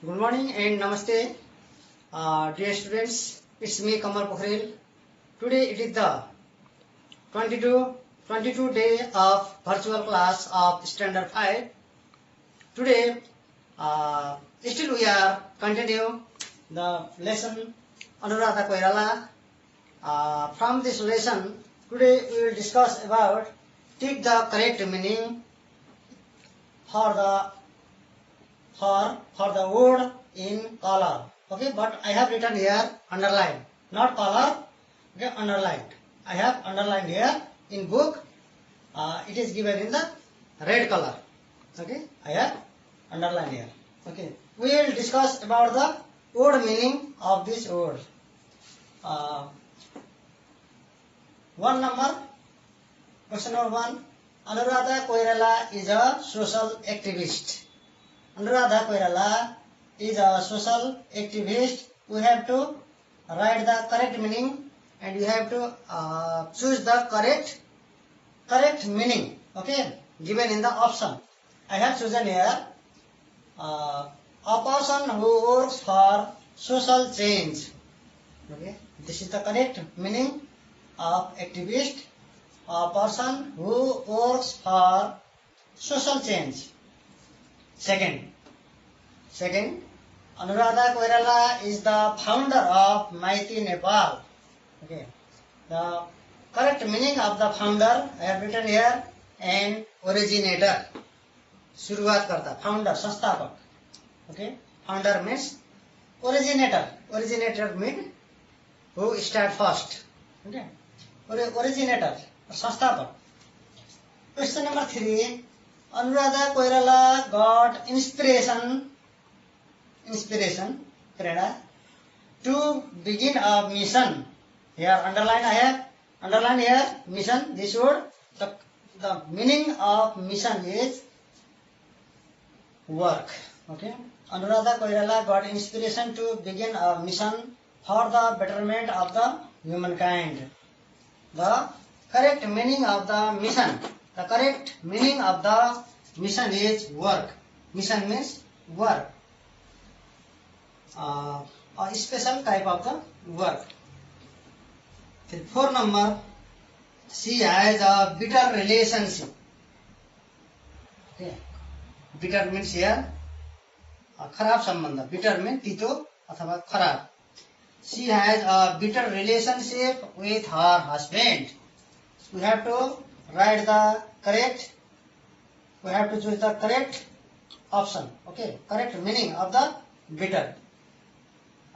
Good morning and namaste, dear students. It's me Kamal Pokhrel. Today it is the 22 day of virtual class of Standard 5. Today, still we are continue the lesson Anuradha Koirala. From this lesson, today we will discuss about take the correct meaning for the word in color. Okay, but I have written here underline, not color. Okay, underlined. I have underlined here in book. It is given in the red color. Okay, I have underlined here. Okay, we will discuss about the word meaning of this word. Question number 1. Anuradha Koirala is a social activist. Anuradha Koirala is a social activist. We have to write the correct meaning and you have to choose the correct meaning. Okay, given in the option. I have chosen here a person who works for social change. Okay, this is the correct meaning of activist. A person who works for social change. Second, Anuradha Koirala is the founder of Maiti Nepal. Okay, the correct meaning of the founder I have written here and originator. शुरुआत करता, founder, संस्थापक. Okay, founder means originator. Originator means who start first. Okay, originator, संस्थापक. Question number 3. Anuradha Koirala got inspiration prerana to begin a mission. Here underline I have underline here mission. This word the meaning of mission is work. Okay, Anuradha Koirala got inspiration to begin a mission for the betterment of the humankind. The correct meaning of the mission. The correct meaning of the mission is work. Mission means work. A special type of the work. 4 number. She has a bitter relationship. Okay. Bitter means here खराब संबंध. Bitter means तीतो अथवा खराब. She has a bitter relationship with her husband. We have to write the correct. We have to choose the correct option. Okay, correct meaning of the bitter.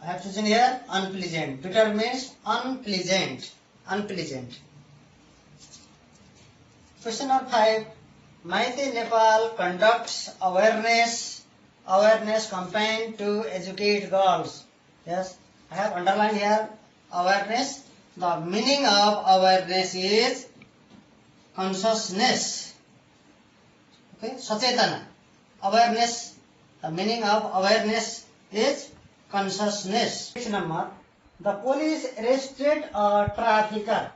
I have chosen here unpleasant. Bitter means unpleasant. Question number 5. Maiti Nepal conducts awareness campaign to educate girls. Yes, I have underlined here awareness. The meaning of awareness is consciousness. Okay, sachetana. Awareness. The meaning of awareness is consciousness. Next number. The police arrested a trafficker.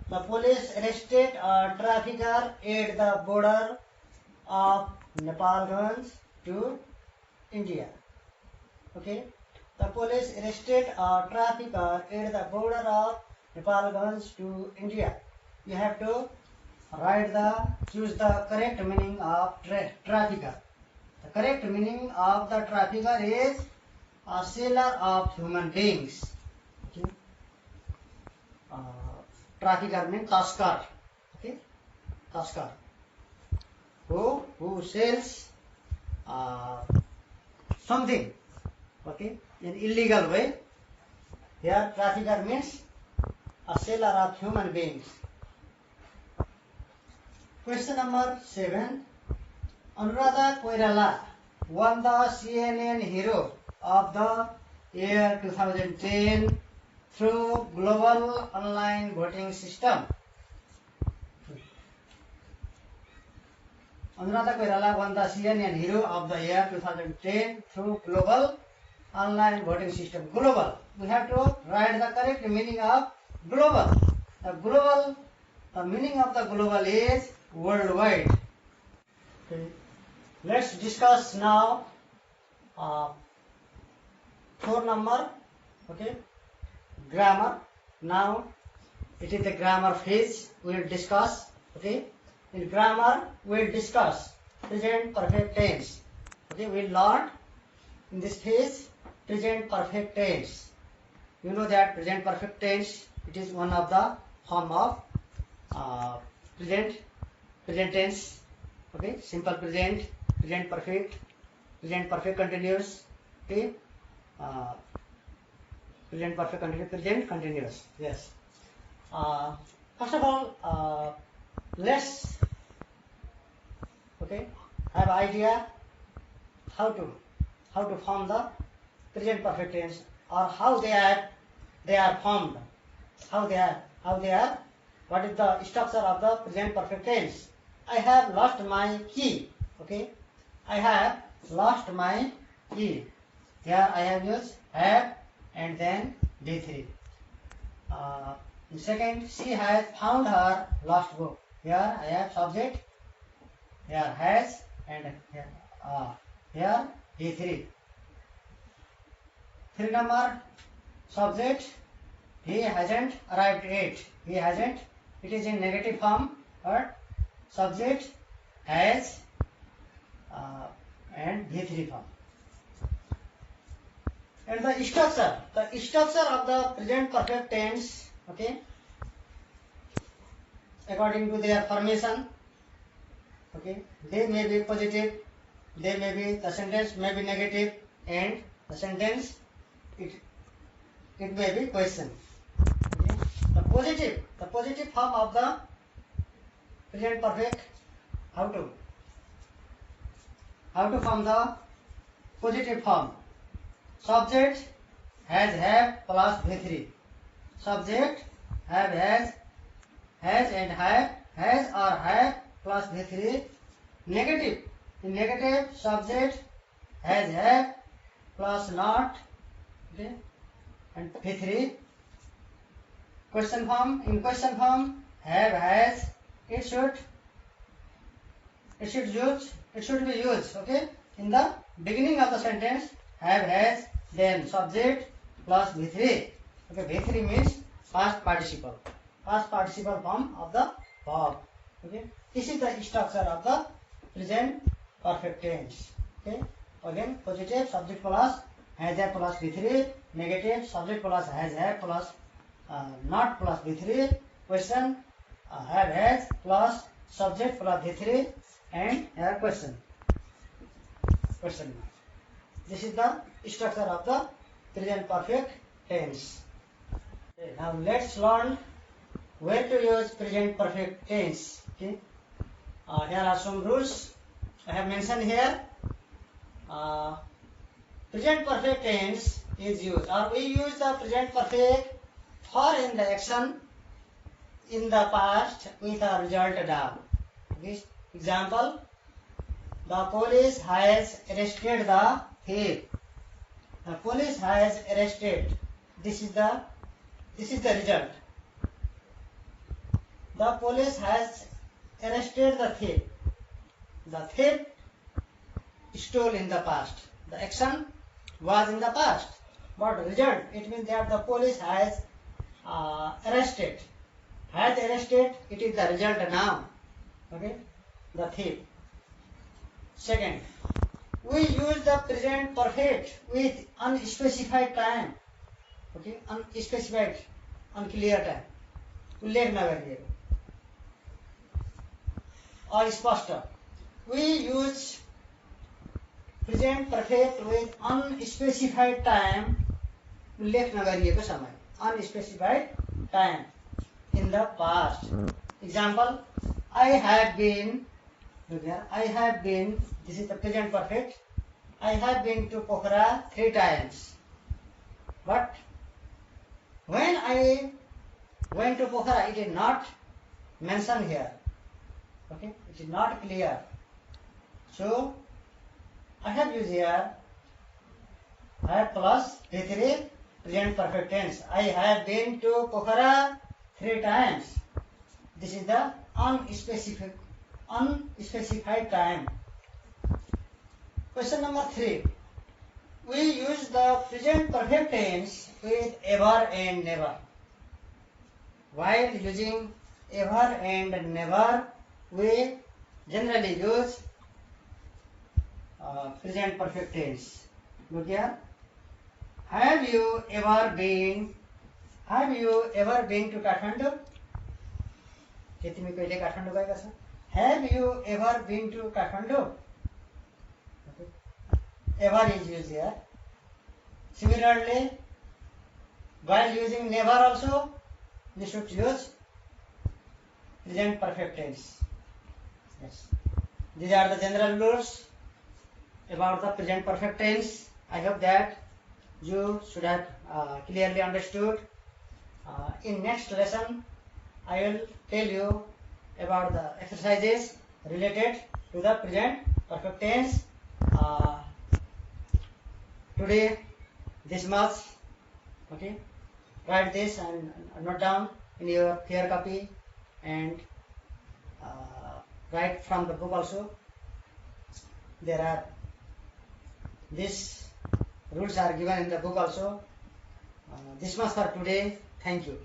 The police arrested a trafficker at the border of Nepalganj to India. Okay. The police arrested a trafficker at the border of Nepalganj to India. You have to choose the correct meaning of trafficker. The correct meaning of the trafficker is a seller of human beings. Okay. Trafficker means tasker. Okay, tasker. Who sells something. Okay, in illegal way. Here trafficker means a seller of human beings. Question number 7. Anuradha Koirala won the CNN Hero of the year 2010 through global online voting system. Anuradha Koirala won the CNN Hero of the year 2010 through global online voting system. Global. We have to write the correct meaning of global. The meaning of the global is worldwide. Okay. Let's discuss now 4 number, okay, grammar. Now it is the grammar phase we will discuss, okay. In grammar we will discuss present perfect tense, okay. We will learn in this phase present perfect tense. You know that present perfect tense, it is one of the form of present tense, okay. Simple present, present perfect continuous, okay. Present perfect continuous, present continuous. Yes. First of all, let's, okay, have idea how to form the present perfect tense, or how they are formed, how they are, what is the structure of the present perfect tense. I have lost my key, okay. I have lost my key. Here I have used have and then D3. Second, she has found her lost book. Here I have subject, here has, and here D3. Three number, subject, he hasn't arrived yet. He hasn't, it is in negative form, but subject has and V3 form. And the structure of the present perfect tense, okay, according to their formation, okay, they may be positive, they may be, the sentence may be negative, and the sentence it may be question. Okay. The positive form of the present perfect, how to form the positive form. Subject have plus V3. Subject have has and have, has or have plus V3. Negative, in negative, subject has have plus not, okay, and V3. Question form, in question form, have has, it should be used, okay, in the beginning of the sentence. Have has, then subject plus V3. Okay, V3 means past participle form of the verb. Okay, this is the structure of the present perfect tense. Okay, again, positive, subject plus has have plus V3. Negative, subject plus has have plus not plus V3. Question, have has plus subject plus V3, and here question. This is the structure of the present perfect tense. Okay, now let's learn where to use present perfect tense. Okay, here are some rules I have mentioned here. Present perfect tense is used, or we use the present perfect for in the action in the past with a result down. Okay. Example: the police has arrested the thief. The police has arrested. This is the result. The police has arrested the thief. The thief stole in the past. The action was in the past, but result, it means that the police has arrested. Has arrested, it is the result now. Okay, the thief. Second, we use the present perfect with unspecified time. Okay, unspecified, unclear time. उल्लेख न गरिएको, अस्पष्ट. We use present perfect with unspecified time, उल्लेख न गरिएको समय, unspecified time in the past. Example: I have been, this is the present perfect. I have been to Pokhara 3 times. But when I went to Pokhara, it is not mentioned here. Okay, it is not clear. So I have used here have plus V3, present perfect tense. I have been to Pokhara 3 times. This is the unspecified time. Question number 3. We use the present perfect tense with ever and never. While using ever and never, we generally use present perfect tense. Look here. Have you ever been to Kathmandu? के तिमी कहिले काठमाडौँ गएका छौ? Have you ever been to Kathmandu? Okay. Ever is used here. Similarly, while using never also, we should use present perfect tense. Yes. These are the general rules about the present perfect tense. I hope that you should have clearly understood. In next lesson, I will tell you about the exercises related to the present perfect tense. Today, this much. Okay, write this and note down in your clear copy and write from the book also. There are these rules are given in the book also. This much for today. Thank you.